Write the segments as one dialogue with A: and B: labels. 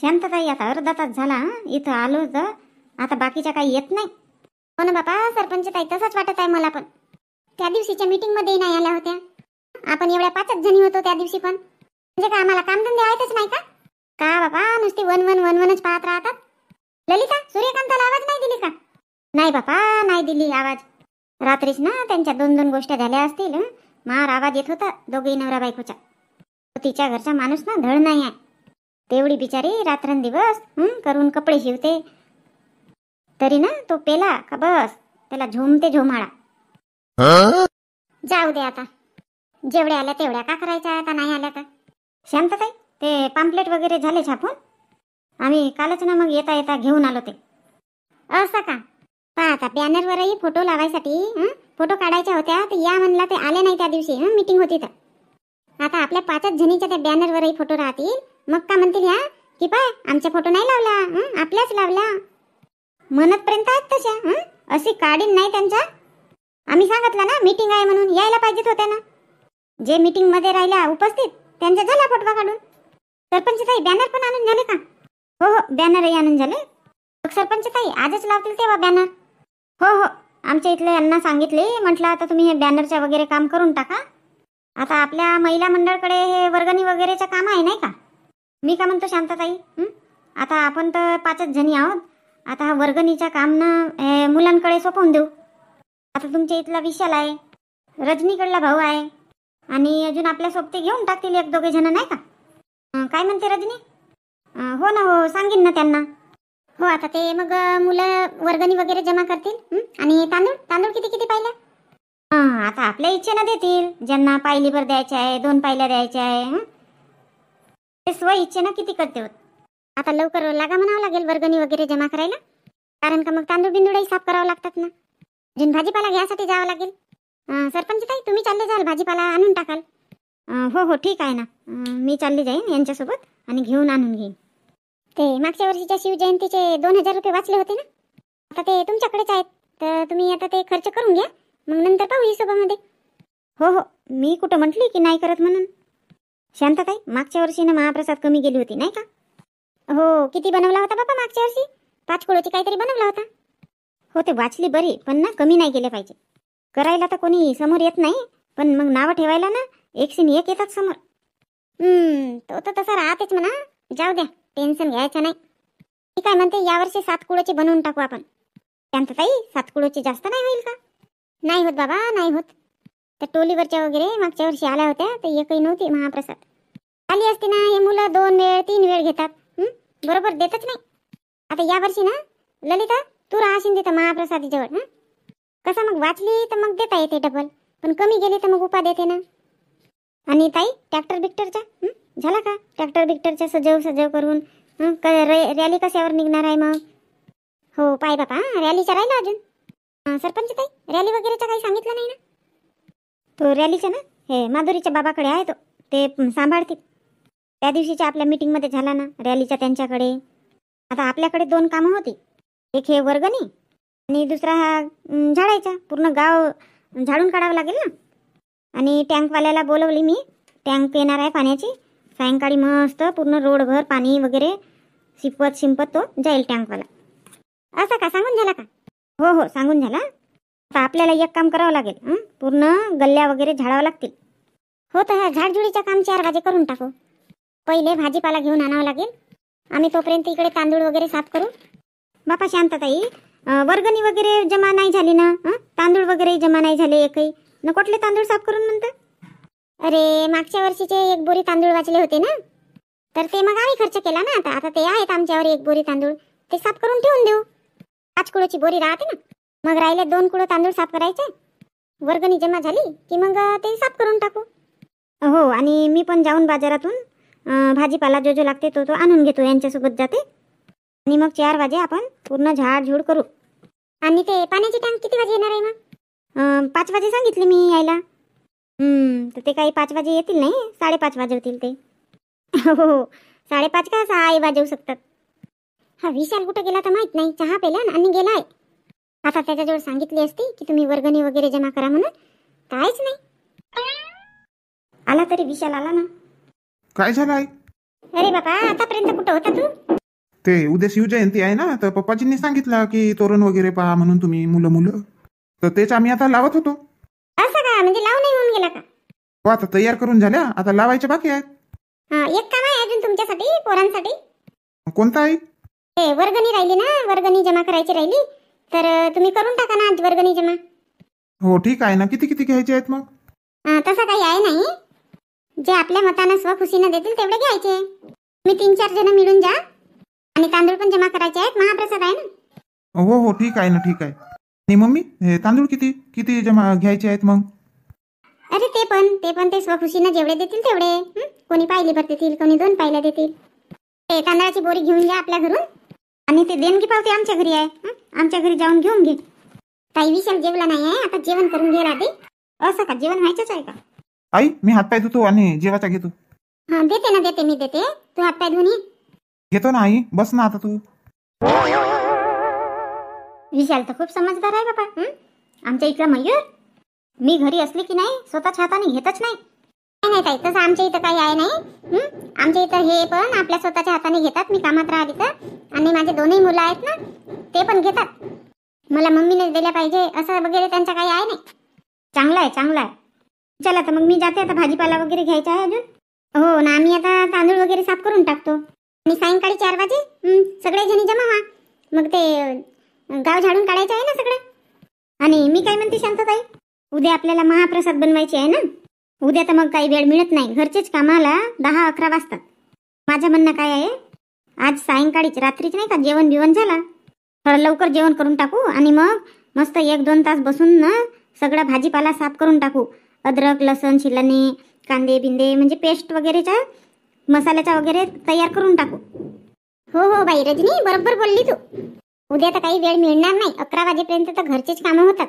A: शांतताई आता अर्धा तास झाला इथं आलो तर आता बाकीच्या काही येत नाही.
B: हो ना बापा, सरपंच ताई तसंच वाटत आहे मला पण. त्या दिवशीच्या मीटिंग मध्ये नाही आल्या होत्या. आपण एवढ्या 5च जणी होतो त्या दिवशी पण. म्हणजे काय आम्हाला कामधंदे आहेतच नाही का? का बाबा नुसती वनवनच पाहत राहतात. ललिता, सूर्यकांताला आवाज नाही दिली का?
A: नाही बापा, नाही दिली आवाज. रात्रीच ना त्यांच्या 2 गोष्टी झाल्या असतील. मार आवाज येत होता दोघेही नवरा बायकोचा. तिच्या घरचा माणूस ना धड नाही आहे. तेवढी बिचारी रात्रंदिवस करून कपडे शिवते. तरी ना तो पेला का बस त्याला झोमते झोमाळा.
B: जाऊ दे आता, जेवढ्या आल्या तेवढ्या का करायच्या, आता नाही आल्या तर.
A: शांतताई, ते पॅम्पलेट वगैरे झाले छापून? आम्ही कालच ना मग येता येता घेऊन आलो ते.
B: असं का? पहा आता बॅनरवरही फोटो लावायसाठी फोटो काढायच्या होत्या तर या म्हणला ते आले नाही त्या दिवशी. मीटिंग होती तर आता आपल्या 5च जणीच्या त्या बॅनरवरही फोटो राहतील. मग का म्हणतील ह्या की पाय आमच्या फोटो नाही लावला, आपल्याच लावला.
A: म्हणतपर्यंत आहेत तशा. अशी काढीन नाही त्यांच्या. आम्ही सांगितलं ना मीटिंग आहे म्हणून, यायला पाहिजेत होत्या ना. जे मीटिंग मध्ये राहिल्या उपस्थित त्यांच्या झाला फोटो काढून. सरपंच ताई, बॅनर पण आणून झाले का? हो हो, बॅनरही आणून झाले. सरपंच ताई, आजच लावतील तेव्हा बॅनर. हो हो, आमच्या इथले यांना सांगितले, म्हटलं आता तुम्ही हे बॅनरच्या वगैरे काम करून टाका. आता आपल्या महिला मंडळकडे हे वर्गणी वगैरेचं काम आहे नाही का? मी का म्हणतो शांतताई, आता आपण तर 5च जणी आहोत. आता हा वर्गणीचं काम ना मुलांकडे सोपवून देऊ. आता तुमच्या इथला विशाल आहे, रजनीकडला भाऊ आहे, आणि अजून आपल्या सोबती घेऊन टाकतील 1-2 जण नाही का? काय म्हणते रजनी? हो ना, हो सांगेन ना त्यांना.
B: हो, आता ते मग मुलं वर्गणी वगैरे जमा करतील. आणि तांदूळ किती पाहिल्या?
A: आता आपल्या इच्छेनं देतील. ज्यांना पायलीभर द्यायचे आहे, 2 पायल्या द्यायच्या आहे, ते स्व इच्छेनं किती करते होत.
B: आता लवकर लागा म्हणावं लागेल वर्गणी वगैरे जमा करायला. कारण का मग तांदूळ बिंदूळही साफ करावं लागतात ना. अजून भाजीपाला घ्यायसाठी जावं लागेल. सरपंच ताई, तुम्ही चालले जाल, भाजीपाला आणून टाकाल.
A: हो हो, ठीक आहे ना. मी चालली जाईन यांच्यासोबत आणि घेऊन आणून घेईन.
B: ते मागच्या वर्षीच्या शिवजयंतीचे 2000 रुपये वाचले होते ना, आता ते तुमच्याकडेच आहेत. तर तुम्ही आता ते खर्च करून घ्या, मग नंतर पाहू हिशोबामध्ये.
A: हो हो, मी कुठं म्हटली की नाही करत म्हणून. शांतताई, मागच्या वर्षी ना महाप्रसाद कमी गेली होती नाही का?
B: हो, किती बनवला होता बाबा मागच्या वर्षी? 5 किलोची काहीतरी बनवला होता.
A: हो, ते वाचली बरी, पण ना कमी नाही केले पाहिजे. करायला तर कोणी समोर येत नाही, पण मग नावं ठेवायला ना 101 येतात समोर.
B: तो तर तसा राहतेच म्हणा. जाऊ द्या, टेन्शन घ्यायचं नाही. मी काय म्हणते, यावर्षी 7 किलोची बनवून टाकू आपण.
A: शांतताई, 7 किलोची जास्त नाही होईल का?
B: नाही होत बाबा, नाही होत. त्या टोलीवरच्या वगैरे मागच्या वर्षी आल्या होत्या तर एकही नव्हती महाप्रसाद. आली असती ना, हे मुलं 2 वेळ 3 वेळ घेतात, बरोबर देतच नाही. आता यावर्षी ना ललिता, तू राहशील तिथं महाप्रसादीजवळ. कसं मग वाचली तर मग देता येते डबल, पण कमी गेली तर मग उपा देते ना.
A: आणि ताई, ट्रॅक्टर बिक्टरचा झाला का? ट्रॅक्टर बिक्टरचा सजव करून रॅली कशावर निघणार आहे मग?
B: हो पाय बापा, रॅलीचा राहिला अजून. सरपंच ताई, रॅली वगैरेचा काही सांगितलं नाही ना?
A: तो रॅलीचा ना हे माधुरीच्या बाबाकडे आहे, तो ते सांभाळतील. त्या दिवशीच्या आपल्या मीटिंगमध्ये झाला ना रॅलीचा त्यांच्याकडे. आता आपल्याकडे 2 कामं होती. एक हे वर्गणी आणि दुसरा हा झाडायचा. पूर्ण गाव झाडून काढावं लागेल ना. आणि टँकवाल्याला बोलवली मी. टँक येणार आहे पाण्याची. सायंकाळी मस्त पूर्ण रोडभर पाणी वगैरे शिंपत तो जाईल टँकवाला.
B: असं का? सांगून झाला का?
A: हो हो, सांगून झाला. आता आपल्याला एक काम करावं लागेल, पूर्ण गल्ल्या वगैरे झाडावं लागतील.
B: हो, तर ह्या झाडझुडीचं काम 4 वाजे करून टाकू. पहिले भाजीपाला घेऊन आणावं लागेल. आम्ही तोपर्यंत इकडे तांदूळ वगैरे साफ करू.
A: बापा शांतताई, वर्गणी वगैरे जमा नाही झाली ना, तांदूळ वगैरे जमा नाही झाले एकही न. कुठले तांदूळ साफ करून म्हणता?
B: अरे, मागच्या वर्षीचे 1 बोरी तांदूळ वाचले होते ना, तर ते मग आम्ही खर्च केला ना. आता ते आहेत आमच्यावर 1 बोरी तांदूळ, ते साफ करून ठेवून देऊ. 5 किलोची बोरी राहते ना, मग राहिले 2 किलो तांदूळ साफ करायचे. वर्गणी जमा झाली की मग ते साफ करून टाकू.
A: हो, आणि मी पण जाऊन बाजारातून भाजीपाला जो लागते तो आणून घेतो, यांच्यासोबत जाते. आणि मग 4 वाजे आपण पूर्ण झाडझूड करू.
B: आणि ते पाण्याची टँक किती वाजे येणार आहे मग?
A: 5 वाजे सांगितले मी यायला. तर ते काही 5 वाजे येतील नाही, 5:30 वाजवतील ते. हो, 5:30 का 6 वाजवू शकतात.
B: हा विशाल कुठं गेला तर माहित नाही. चहा पेला आणि गेलाय. आता त्याच्याजवळ सांगितली असती की तुम्ही वर्गणी वगैरे जमा करा म्हणून, काहीच नाही.
A: आला तरी विशाल आला ना.
C: काय झालं आई?
B: अरे बाबा, आतापर्यंत कुठं होता तू?
C: ते उद्या शिवजयंती आहे ना, तर पप्पाजींनी सांगितलं की तोरण वगैरे पहा म्हणून तुम्ही मुलं मुलं, तर तेच आम्ही आता लावत होतो.
B: असं का, म्हणजे लाव नाही होऊन गेला का?
C: हो, आता तयार करून झाल्या, आता लावायच्या बाकी आहेत.
B: एक काम आहे अजून तुमच्यासाठी, पोरांसाठी.
C: कोणता आहे?
B: ते वर्गणी राहिली ना, वर्गणी जमा करायची राहिली, तर तुम्ही करून टाका ना आज वर्गणी जमा.
C: हो ठीक आहे ना. किती किती घ्यायचे आहेत मग?
B: तसं काही आहे नाही, जे आपल्या मतानं स्वखुशीनं देतील तेवढे घ्यायचे. तुम्ही 3-4 जण मिळून जा, आणि तांदूळ पण जमा करायचे आहेत, महाप्रसाद आहे ना.
C: हो हो ठीक आहे ना, ठीक आहे. आणि मम्मी, हे तांदूळ किती किती जमा घ्यायचे आहेत मग?
B: अरे ते पण ते स्वखुशीनं जेवढे देतील तेवढे. कोणी पायलीभर देतील, कोणी 2 पायल्या देतील. ते तांदळाची बोरी घेऊन घ्या आपल्या घरून, आणि ते देणगी पावती आमच्या घरी आहे, आमच्या घरी जाऊन घेऊन घे. काही विशाल जेवला नाही आहे, आता जेवण करून घे आधी. असं का, जेवण व्हायचंच आहे का?
C: आई, मी हातपाय धुतो आणि जेवाचा घेतो.
B: हा देते ना, देते, मी देते. तू हातपाय धुवून ये.
C: घेतो ना आई, बस ना आता तू.
A: विशाल तर खूप समजदार आहे बाबा. आमच्या इथला मयूर मी घरी असली की नाही स्वतःच्या हाताने घेतच नाही.
B: नाही ताई, तसं आमच्या इथं काही आहे नाही. आमच्या इथं हे पण आपल्या स्वतःच्या हाताने घेतात. मी कामात राहिली तर, आणि माझे 2ही मुलं आहेत ना, ते पण घेतात. मला मम्मीने दिल्या पाहिजे असं वगैरे त्यांचं काही आहे नाही.
A: चांगला आहे, चांगला आहे. चला तर मग मी जाते, आता भाजीपाला वगैरे घ्यायचा आहे अजून.
B: हो ना, आम्ही आता तांदूळ वगैरे साफ करून टाकतो, आणि सायंकाळी 4 वाजे सगळे जणी जमा व्हा. मग ते गाव झाडून काढायचं आहे ना सगळं.
A: आणि मी काय म्हणते शांतताई, उद्या आपल्याला महाप्रसाद बनवायचे आहे ना. उद्या तर मग काही वेळ मिळत नाही, घरचेच कामाला 10-11 वाजतात. माझं म्हणणं काय आहे, आज सायंकाळीच, रात्रीच नाही का, जेवण बिवण झाला, थोडं लवकर जेवण करून टाकू, आणि मग मस्त 1-2 तास बसून ना सगळा भाजीपाला साफ करून टाकू. अद्रक, लसण, शिलणे, कांदे बिंदे, म्हणजे पेस्ट वगैरेचा, मसाल्याचा वगैरे तयार करून टाकू.
B: हो बाई रजनी, बरोबर बोलली तू. उद्या तर काही वेळ मिळणार नाही, 11 वाजेपर्यंत तर घरचेच कामं होतात.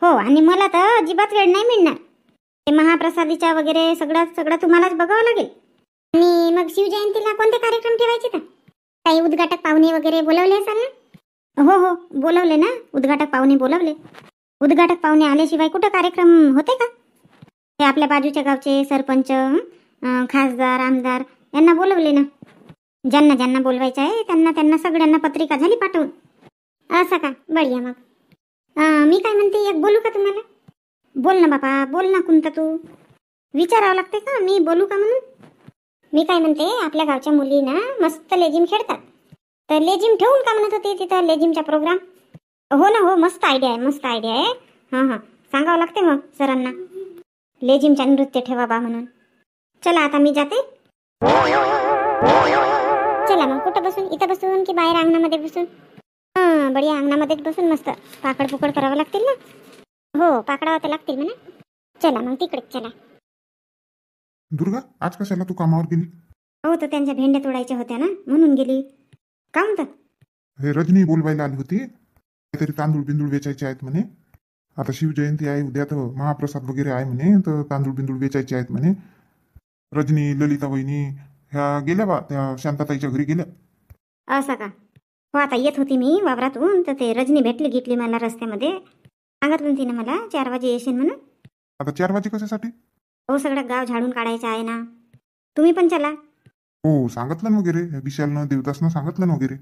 A: हो, आणि मला तर अजिबात वेळ नाही मिळणार. ते महाप्रसादीच्या वगैरे सगळं तुम्हालाच बघावं लागेल.
B: आणि मग शिवजयंतीला कोणते कार्यक्रम ठेवायचे तर? काही उद्घाटक पाहुणे वगैरे बोलवले असाल ना?
A: हो बोलवले ना, उद्घाटक पाहुणे बोलवले. उद्घाटक पाहुणे आल्याशिवाय कुठं कार्यक्रम होते का? ते आपल्या बाजूच्या गावचे सरपंच, खासदार, आमदार यांना बोलवले ना. ज्यांना ज्यांना बोलवायचं आहे त्यांना सगळ्यांना पत्रिका झाली पाठवून.
B: असं का, बढिया. मग मी काय म्हणते, एक बोलू का तुम्हाला?
A: बोल ना बाबा, बोल ना. कोणता तू? विचारावं लागते का मी बोलू का म्हणून?
B: मी काय म्हणते, आपल्या गावच्या मुली ना मस्त लेझिम खेळतात, तर लेझिम ठेवून का म्हणत होते तिथं, लेझिमचा प्रोग्राम.
A: हो ना, हो, मस्त आयडिया आहे, मस्त आयडिया आहे. हां सांगावं लागते मग सरांना, लेझिमच्या नृत्य ठेवा बा म्हणून. चला आता मी जाते.
B: चला मग, कुठं बसून, इथं बसून की बाहेर अंगणामध्ये बसून? बढिया, अंगणामध्येच बसून मस्त पाकड पुकड करावं लागतील ना. हो, पाकडावं तर लागतील म्हणा. चला मग तिकडे चला.
C: दुर्गा, आज कशाला तू कामावर गेली?
A: हो, तर त्यांच्या भेंड्या तोडायच्या होत्या ना, म्हणून गेली. का म्हणतात?
C: हे रजनी बोलवायला आली होती, काहीतरी तांदूळ बिंदूळ वेचायचे आहेत म्हणे. आता शिवजयंती आहे उद्या, तर महाप्रसाद वगैरे आहे म्हणे, तर तांदूळ बिंदूळ वेचायचे आहेत म्हणे. रजनी, ललिता वहिनी ह्या गेल्या बा, त्या शांताताईच्या घरी गेल्या.
A: असं का? हो, आता येत होती मी वावरातून, तर ते रजनी भेटली मला रस्त्यामध्ये. सांगितलं तिने मला 4 वाजे येशील म्हणून.
C: आता 4 वाजे कशासाठी?
A: हो, सगळं गाव झाडून काढायचं आहे ना, तुम्ही पण चला.
C: हो, सांगितलं ना वगैरे, विशालनं, देवदासनं सांगितलं ना वगैरे.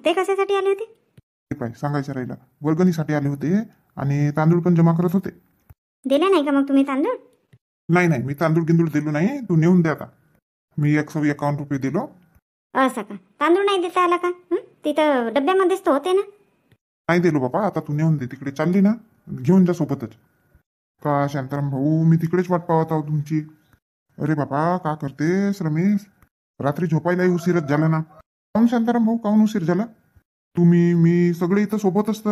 A: ते कशासाठी आले होते?
C: ते पाय सांगायचं राहिला, वर्गणीसाठी आले होते, आणि तांदूळ पण जमा करत होते.
A: दिले नाही का मग तुम्ही तांदूळ?
C: नाही, मी तांदूळ गिंदूळ दिलो नाही, तू नेऊन दे आता. मी 151 रुपये दिलो.
A: असं का? तांदूळ नाही देता आला का? तिथं डब्यामध्येच तर होते ना.
C: नाही दिलो बाबा, आता तू नेऊन दे. तिकडे चालली ना, घेऊन जा सोबतच. का शांताराम भाऊ, मी तिकडेच वाट पाहत आहो तुमची. अरे बाबा, का करतेस रमेश? रात्री झोपायलाही उशीरच झाला ना. काऊन शांताराम भाऊ, काऊन उशीर झाला? तुम्ही, मी सगळे इथं सोबतच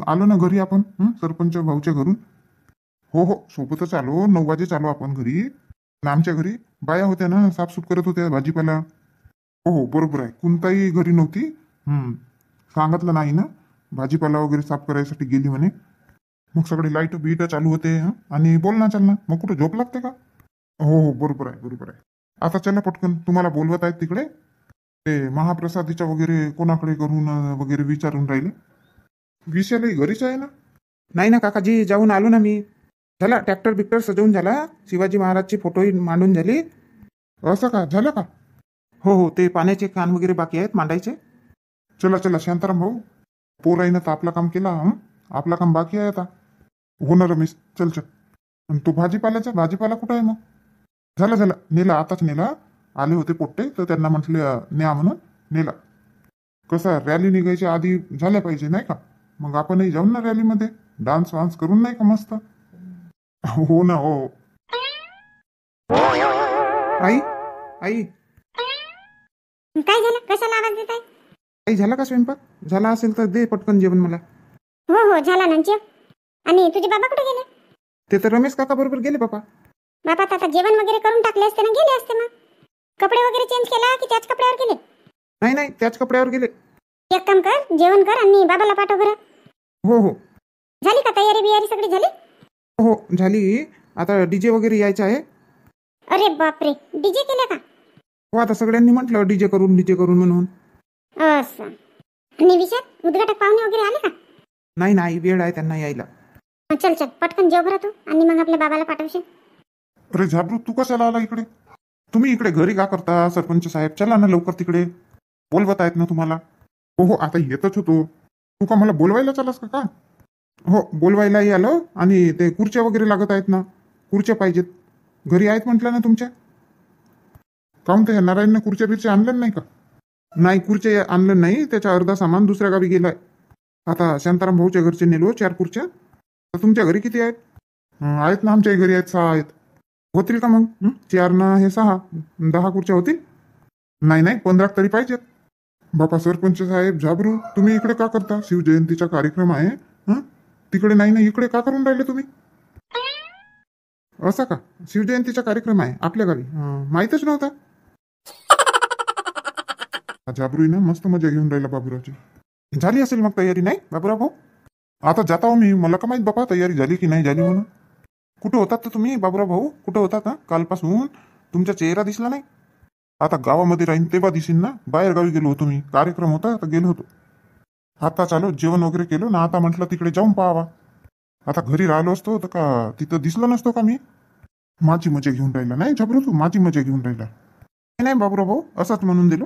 C: आलो ना घरी आपण, सरपंच भाऊच्या घरून. हो, सोबतच आलो. 9 वाजे आलो आपण घरी. आमच्या घरी बाया होत्या ना, साफसूफ करत होत्या भाजीपाला. हो, बरोबर आहे, कोणताही घरी नव्हती. सांगितलं नाही ना, भाजीपाला वगैरे साफ करायसाठी गेली म्हणे. मग सगळे लाईट बीट चालू होते, आणि बोल ना, चल ना. मग कुठं झोप लागते का? हो, बरोबर आहे. आता चला पटकन, तुम्हाला बोलवत आहेत तिकडे. ते महाप्रसादीच्या वगैरे कोणाकडे करून वगैरे विचारून राहिले. विषयालाही घरीच आहे ना? नाही ना काकाजी, जाऊन आलो ना मी. झाला, ट्रॅक्टर बिक्टर सजवून झाला, शिवाजी महाराजची फोटोही मांडून झाली. असं का, झालं का?
D: हो हो, ते पाण्याचे कान वगैरे बाकी आहेत मांडायचे.
C: चला चला शांताराम भाऊ, पोराईनं तर आपलं काम केला. आपलं काम बाकी आहे आता. हो ना रमेश, चल चल. आणि तो भाजीपाला कुठं आहे मग? झाला नेला, आताच नेला. आले होते पोट्टे तर त्यांना म्हटले न्या म्हणून नेला. कसा रॅली निघायच्या आधी झाल्या पाहिजे नाही का? मग आपणही जाऊन ना रॅलीमध्ये डान्स वान्स करून नाही का मस्त. हो ना हो.
D: आई आई
B: काय झालं? कशाला आवाज देत आहे?
D: आई, झाला का स्वयंपाक? झाला असेल तर दे पटकन जेवण मला.
B: हो हो, झाला ना जेव. आणि तुझे बाबा कुठे गेले?
D: ते तर रमेश काका बरोबर गेले बाबा.
B: बाबा आता जेवण वगैरे करून टाकले असते ना, गेले असते मग. कपडे वगैरे चेंज केला की त्याच कपड्यावर गेले?
D: नाही, त्याच कपड्यावर गेले.
B: एक काम कर, जेवण कर आणि बाबाला पाठव बरं.
D: हो हो
B: झाली का तयारी बियारी सगळी झाली?
D: हो, झाली. आता डीजे वगैरे यायचं आहे.
B: अरे बापरे, डीजे केले का?
D: हो, आता सगळ्यांनी म्हटलं डीजे करून म्हणून.
B: असं. आणि विशाल, उद्घाटक पाहुणे वगैरे आले का?
D: नाही, वेळ आहे त्यांना यायला.
B: चल पटकन जेव बरं तू, आणि मग आपल्या बाबाला पाठवशील.
C: अरे झाबरू, तू कशाला आला इकडे? तुम्ही इकडे घरी का करता? सरपंच साहेब चला ना लवकर तिकडे, बोलवत आहेत ना तुम्हाला. हो आता येतच होतो. तू का मला बोलवायला चालास का? हो, बोलवायलाही आलो. आणि ते खुर्च्या वगैरे लागत आहेत ना, खुर्च्या पाहिजेत. घरी आहेत म्हटलं ना तुमच्या. काहून ते नारायणने खुर्च्या बिरच्या आणल्या नाही का? नाही, खुर्च्या आणलं नाही. त्याच्या अर्धा सामान दुसऱ्या गावी गेलाय. आता शांताराम भाऊच्या घरचे नेलो 4 खुर्च्या. तर तुमच्या घरी किती आहेत? आहेत ना, आमच्याही घरी आहेत 6 आहेत. होतील का मग? 4 ना हे 6, 10 खुर्च्या होतील. नाही 15 तरी पाहिजेत. बापा सरपंच साहेब, झाबरू, तुम्ही इकडे का करता? शिवजयंतीचा कार्यक्रम आहे. तिकडे नाही ना, इकडे का करून राहिले तुम्ही? असा का? शिवजयंतीचा कार्यक्रम आहे आपल्या गावी, माहीतच नव्हता. झाबरू ना मस्त मजा घेऊन राहिला बाबूरावची. झाली असेल मग तयारी नाही बाबूराव भाऊ? आता जाता हो मी. मला का माहित बापा तयारी झाली की नाही झाली म्हणून. कुठं होतात तर तुम्ही बाबूराव भाऊ? कुठं होतात? कालपासून तुमचा चेहरा दिसला नाही. आता गावामध्ये राहीन तेव्हा दिसीन ना. बाहेर गावी गेलो होतो मी, कार्यक्रम होता तर गेलो होतो. आता चालो, जेवण वगैरे केलो ना. आता म्हटलं तिकडे जाऊन पाहावा. आता घरी राहिलो असतो तर का तिथं दिसलो नसतो का मी? माझी मजा घेऊन राहिला नाही झाबरू तू? माझी मजा घेऊन राहिला नाही बाबूराव भाऊ, असंच म्हणून दिलो.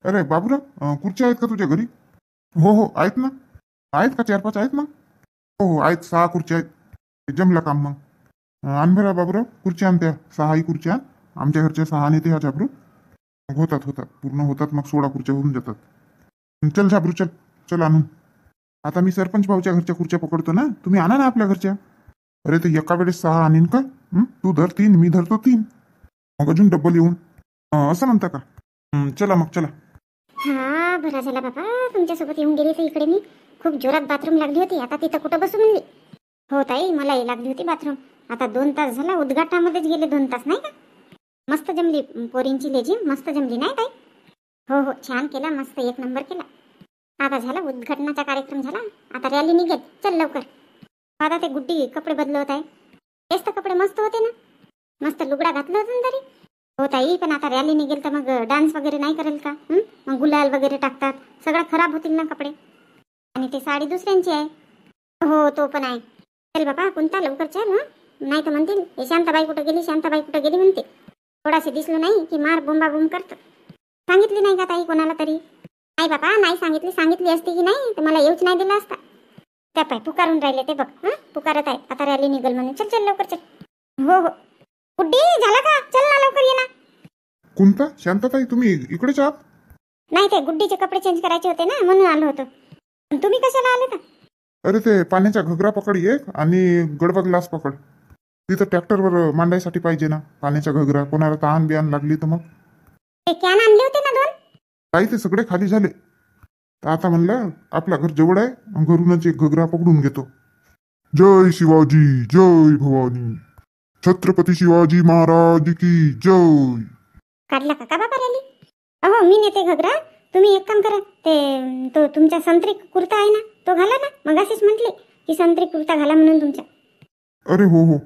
C: अरे बाबूराव, खुर्च्या आहेत का तुझ्या घरी? हो आहेत ना. आहेत का 4-5 आहेत मग? हो आहेत, 6 खुर्च्या आहेत. जमलं काम मग. आण बरं बाबूराव, खुर्च्या आण त्या 6ही खुर्च्या. आमच्या घरच्या 6 नेते ह्या झाबरू. होतात पूर्ण होतात मग. 16 खुर्च्या होऊन जातात. चल झाबरू, चल आणून. आता मी सरपंच भाऊच्या घरच्या खुर्च्या पकडतो ना, तुम्ही आणा ना आपल्या घरच्या. अरे ते एका वेळेस 6 आणीन का? तू धर 3, मी धरतो 3, मग अजून डब्बल येऊन. असं म्हणता का? चला मग चला.
B: हा, बरा झाला बाबा तुमच्यासोबत येऊन गेली. तर इकडे मी खूप जोरात बाथरूम लागली होती. आता तिथं कुठं बसू म्हणली. हो ताई, मलाही लागली होती बाथरूम. आता 2 तास झाला, उद्घाटनामध्येच गेले 2 तास नाही का? मस्त जमली पोरींची लेझिम, मस्त जमली नाही ताई? हो छान केला, मस्त 1 नंबर केला. आता झाला उद्घाटनाचा कार्यक्रम झाला. आता रॅली निघेल. चल लवकर. आता ते गुड्डी कपडे बदलवत आहे. तेच तर कपडे मस्त होते ना, मस्त लुगडा घातलं होतं ना तरी. हो ताई, पण आता रॅली निघेल तर मग डान्स वगैरे नाही करेल का? मग गुलाल वगैरे टाकतात, सगळं खराब होतील ना कपडे. आणि ते साडी दुसऱ्यांची आहे. हो तो पण आहे. चल बाबा कोणता, लवकर चल. नाही तर म्हणतील हे शांताबाई कुठं गेली म्हणते. थोडासे दिसलो नाही की मार बोंबाबोंब करतात. सांगितली नाही का ताई कोणाला तरी? नाही बाबा, नाही सांगितली असती की नाही तर मला येऊच नाही दिला असता. त्या पाय पुकारून राहिले ते बघ. पुकारत आहे आता रॅली निघेल म्हणून. चल लवकर चल. हो गुड्डी, झाला का? चल ना लवकर ये ना.
C: कोणता? शांताताई तुम्ही इकडेच आहात?
B: नाही, ते गुड्डीचे कपडे चेंज करायचे होते ना, म्हणून आलो होतो. तुम्ही कशाला आले का?
C: अरे ते पाण्याचा घगरा पकड एक, आणि गडबा ग्लास पकड. तिथं ट्रॅक्टरवर मांडायसाठी पाहिजे ना पाण्याचा घगरा. कोणाला तहान बियान लागली तर मग.
B: ते कॅन आणले होते ना 2.
C: काही ते सगळे खाली झाले. तर आता म्हणलं आपल्या घर जवळ आहे, घरूनच एक घगरा पकडून घेतो. जय शिवाजी, जय भवानी, छत्रपती शिवाजी महाराज की जय.
B: काढला का बाबा रॅली? अहो मी नेते घगरा. तुम्ही एक काम करा, तो तुमचा संत्री कुर्ता आहे ना, तो घाला ना. मग अशीच म्हटली की संत्री कुर्ता घाला म्हणून तुमचा.
C: अरे हो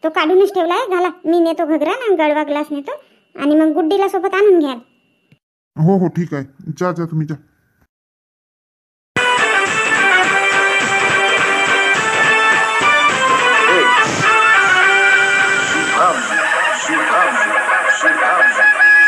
B: तो काढूनच ठेवलाय, घाला. मी नेतो घगरा ना, गडवा ग्लास नेतो, आणि मग गुड्डीला सोबत आणून घ्याल.
C: हो ठीक आहे. जा तुम्ही जा.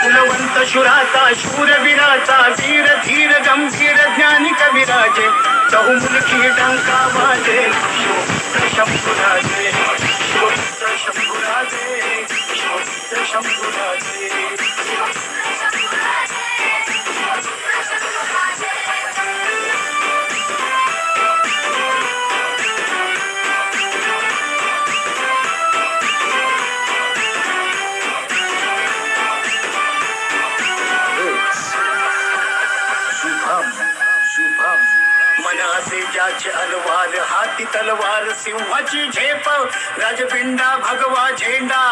E: फुलवंत शुराचा शूरवीराचा वीर धीर गंभीर ज्ञानी कविराजे चहुमुखी डंका वाजे शिवपुत्र शंभुराजे शिवपुत्र शंभुराजे शिवपुत्र शंभुराजे मनाचे ज्याचे अलवार हाती तलवार सिंहाची झेप राजबिंडा भगवा झेंडा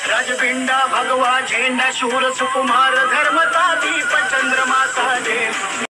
E: राजबिंडा भगवा झेंडा शूर सुकुमार धर्मचा दीप चंद्रमा साजे